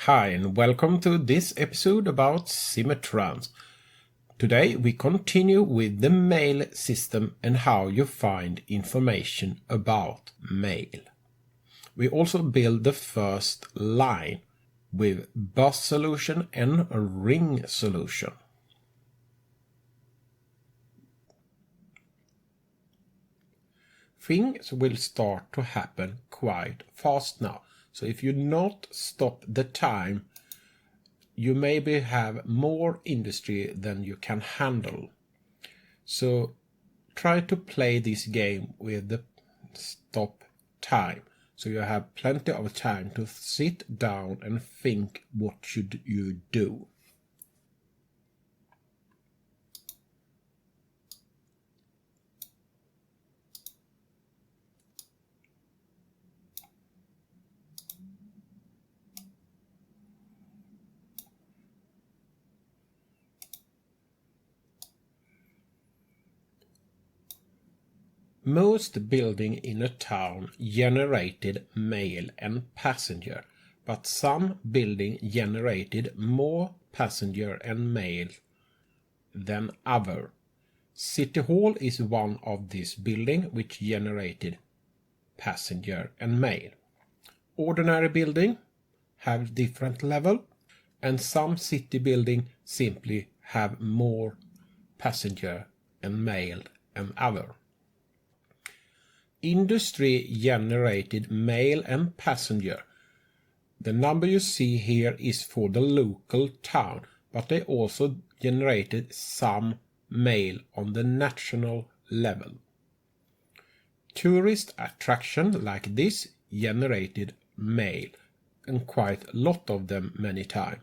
Hi and welcome to this episode about Simutrans. Today we continue with the mail system and how you find information about mail. We also build the first line with bus solution and a ring solution. Things will start to happen quite fast now. So if you not stop the time, you maybe have more industry than you can handle. So try to play this game with the stop time. So you have plenty of time to sit down and think what should you do. Most building in a town generated mail and passenger, but some building generated more passenger and mail than other. City Hall is one of these buildings which generated passenger and mail. Ordinary building have different level, and some city building simply have more passenger and mail than other. Industry generated mail and passenger. The number you see here is for the local town, but they also generated some mail on the national level. Tourist attraction like this generated mail, and quite a lot of them many times.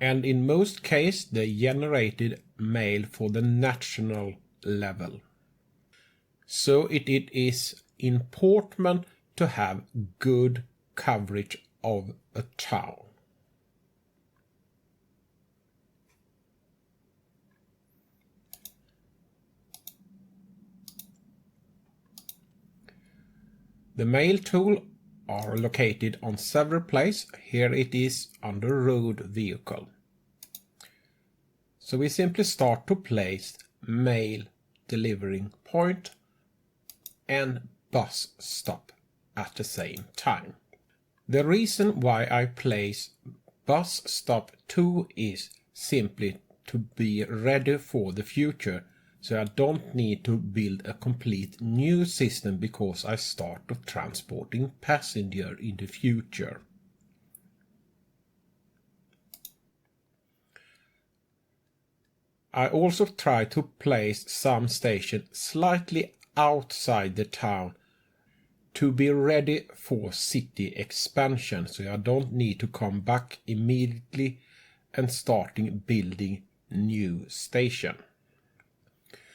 And in most cases they generated mail for the national level. So it is important to have good coverage of a town. The mail tool are located on several places. Here it is under road vehicle. So we simply start to place mail delivering point and bus stop at the same time. The reason why I place bus stop 2 is simply to be ready for the future, so I don't need to build a complete new system because I start to transporting passenger in the future. I also try to place some station slightly outside the town to be ready for city expansion, so I don't need to come back immediately and starting building new station.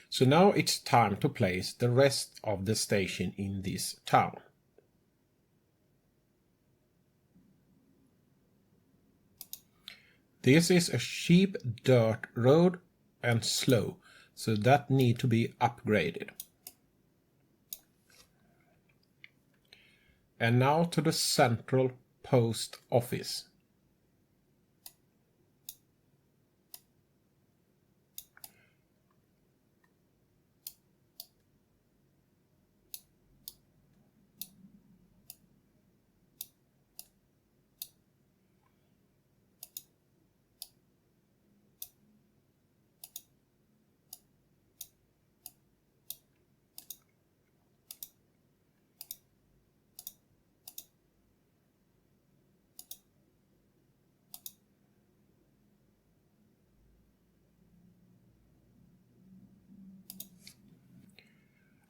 So now it's time to place the rest of the station in this town. This is a cheap dirt road and slow, so that need to be upgraded. And now to the central post office.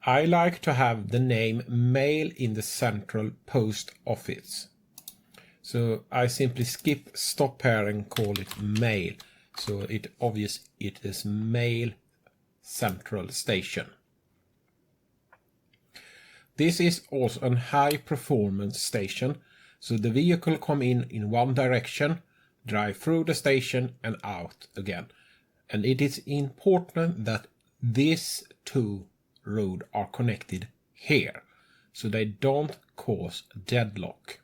I like to have the name mail in the central post office. So I simply skip stop here and call it mail. So it is mail central station. This is also a high performance station. So the vehicle come in one direction, drive through the station and out again. And it is important that these two roads are connected here, so they don't cause deadlock.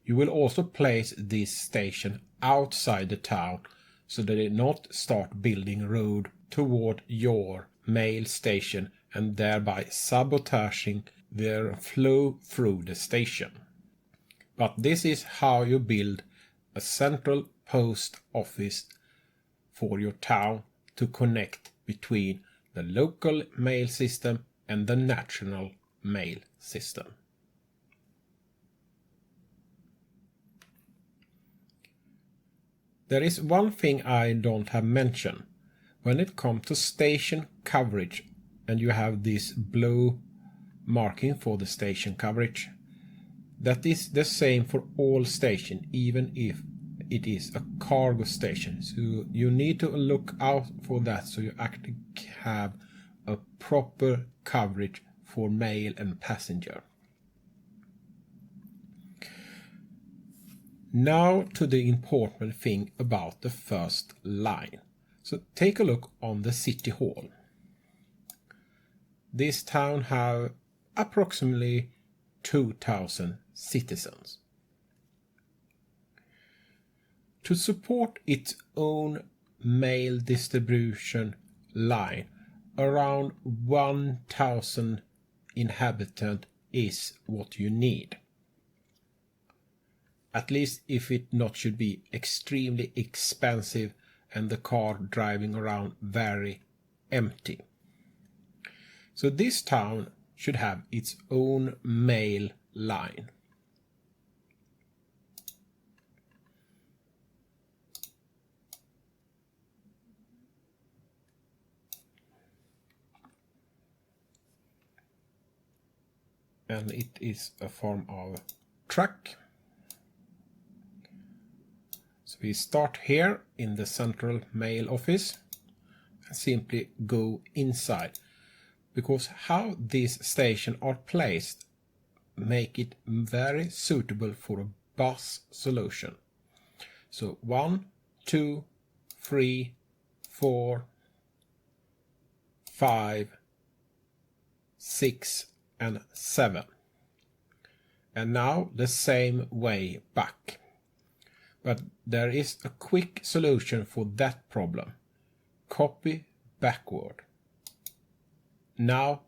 You will also place this station outside the town so that they not start building road toward your mail station and thereby sabotaging their flow through the station. But this is how you build a central post office for your town to connect between the local mail system and the national mail system. There is one thing I don't have mentioned. When it comes to station coverage and you have this blue marking for the station coverage, that is the same for all stations, even if it is a cargo station. So you need to look out for that so you actually have a proper coverage for mail and passenger. Now to the important thing about the first line. So take a look on the city hall. This town have approximately 2,000 citizens. To support its own mail distribution line, around 1,000 inhabitants is what you need. At least if it not should be extremely expensive and the car driving around very empty. So this town should have its own mail line. And it is a form of truck. So we start here in the central mail office and simply go inside, because how these stations are placed make it very suitable for a bus solution. So 1, 2, 3, 4, 5, 6 and 7. And now the same way back. But there is a quick solution for that problem. Copy backward. Now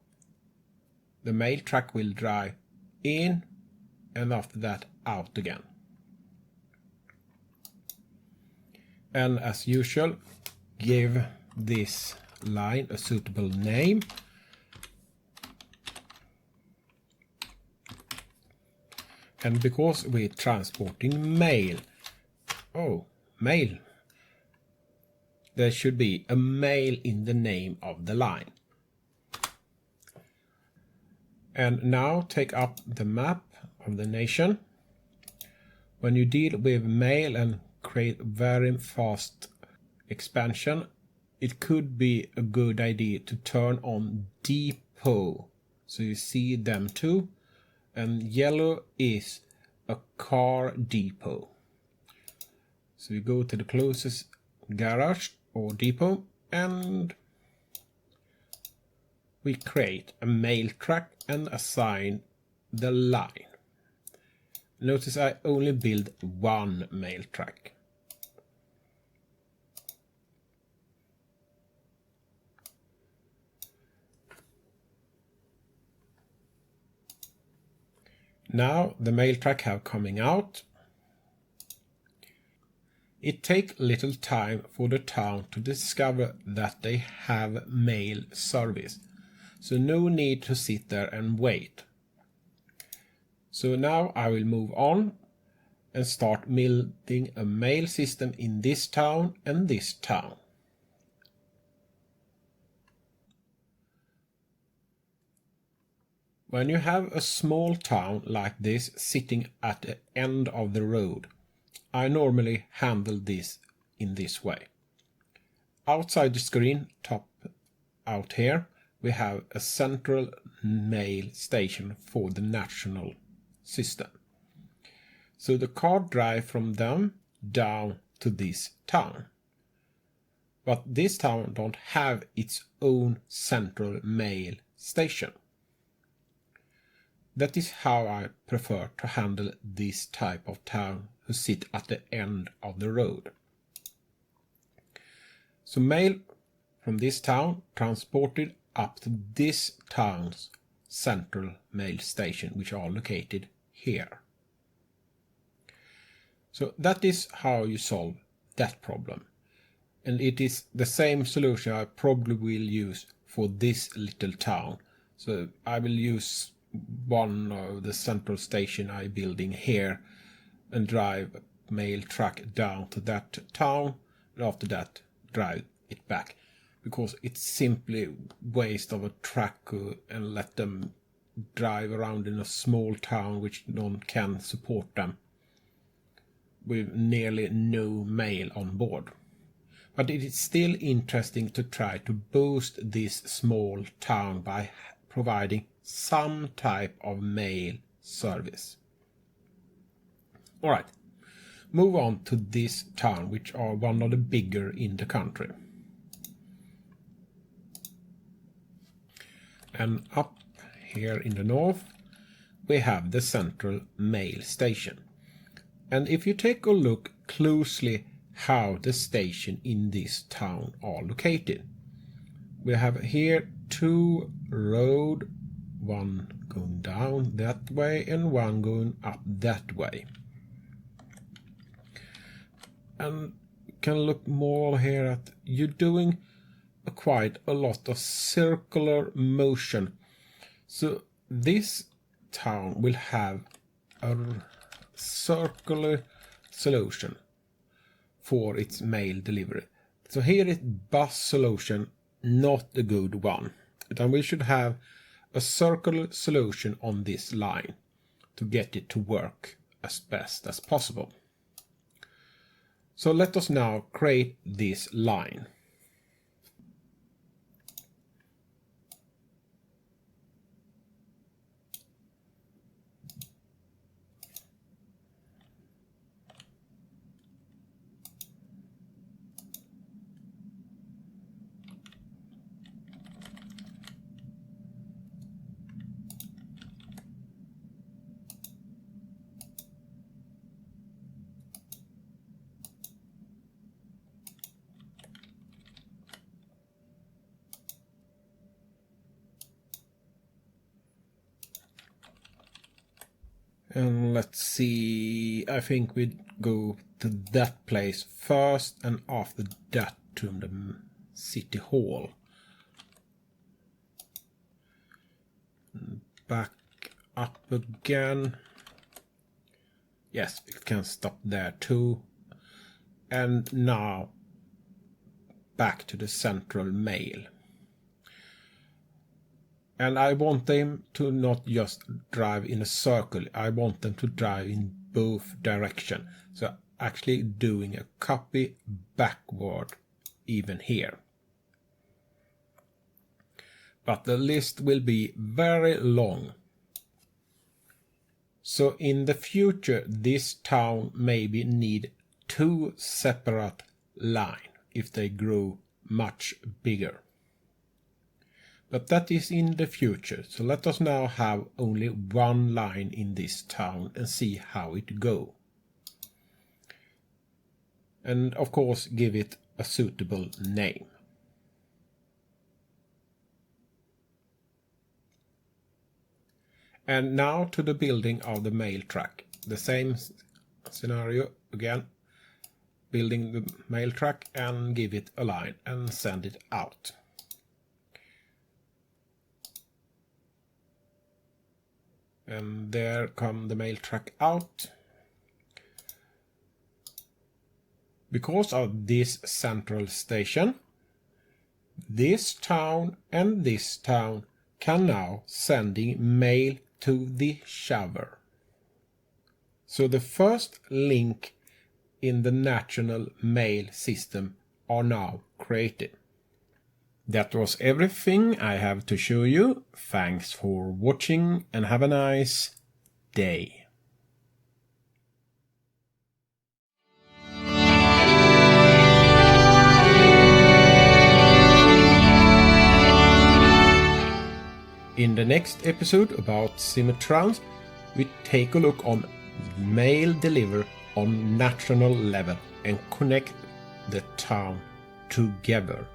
the mail truck will drive in and after that out again. And as usual, give this line a suitable name. And because we're transporting mail, mail, there should be a mail in the name of the line. And now take up the map of the nation. When you deal with mail and create very fast expansion, it could be a good idea to turn on depot. So you see them too. And yellow is a car depot. So we go to the closest garage or depot and we create a mail truck and assign the line. Notice I only build one mail truck. Now the mail truck have coming out. It takes little time for the town to discover that they have mail service. So no need to sit there and wait. So now I will move on and start building a mail system in this town and this town. When you have a small town like this sitting at the end of the road, I normally handle this in this way. Outside the screen, top out here, we have a central mail station for the national system. So the car drive from them down to this town. But this town don't have its own central mail station. That is how I prefer to handle this type of town who sit at the end of the road. So mail from this town transported up to this town's central mail station, which are located here. So that is how you solve that problem. And it is the same solution I probably will use for this little town. So I will use one of the central station I'm building here and drive a mail truck down to that town, and after that drive it back, because it's simply waste of a truck and let them drive around in a small town which none can support them with nearly no mail on board. But it is still interesting to try to boost this small town by providing some type of mail service. Alright, move on to this town, which are one of the bigger in the country. And up here in the north we have the central mail station. And if you take a look closely how the station in this town are located, we have here two roads, one going down that way and one going up that way. And you can look more here at you're doing quite a lot of circular motion. So this town will have a circular solution for its mail delivery. So here is bus solution, not the good one. Then we should have a circular solution on this line to get it to work as best as possible. So let us now create this line. And let's see, I think we'd go to that place first and after that to the city hall. Back up again. Yes, it can stop there too. And now back to the central mail. And I want them to not just drive in a circle, I want them to drive in both directions. So actually doing a copy backward even here. But the list will be very long. So in the future this town maybe need two separate lines if they grow much bigger. But that is in the future, so let us now have only one line in this town and see how it goes. And of course give it a suitable name. And now to the building of the mail truck. The same scenario again. Building the mail truck and give it a line and send it out. And there come the mail truck out. Because of this central station, this town and this town can now sending mail to the shower. So the first link in the national mail system are now created. That was everything I have to show you. Thanks for watching and have a nice day. In the next episode about Simutrans, we take a look on mail delivery on national level and connect the town together.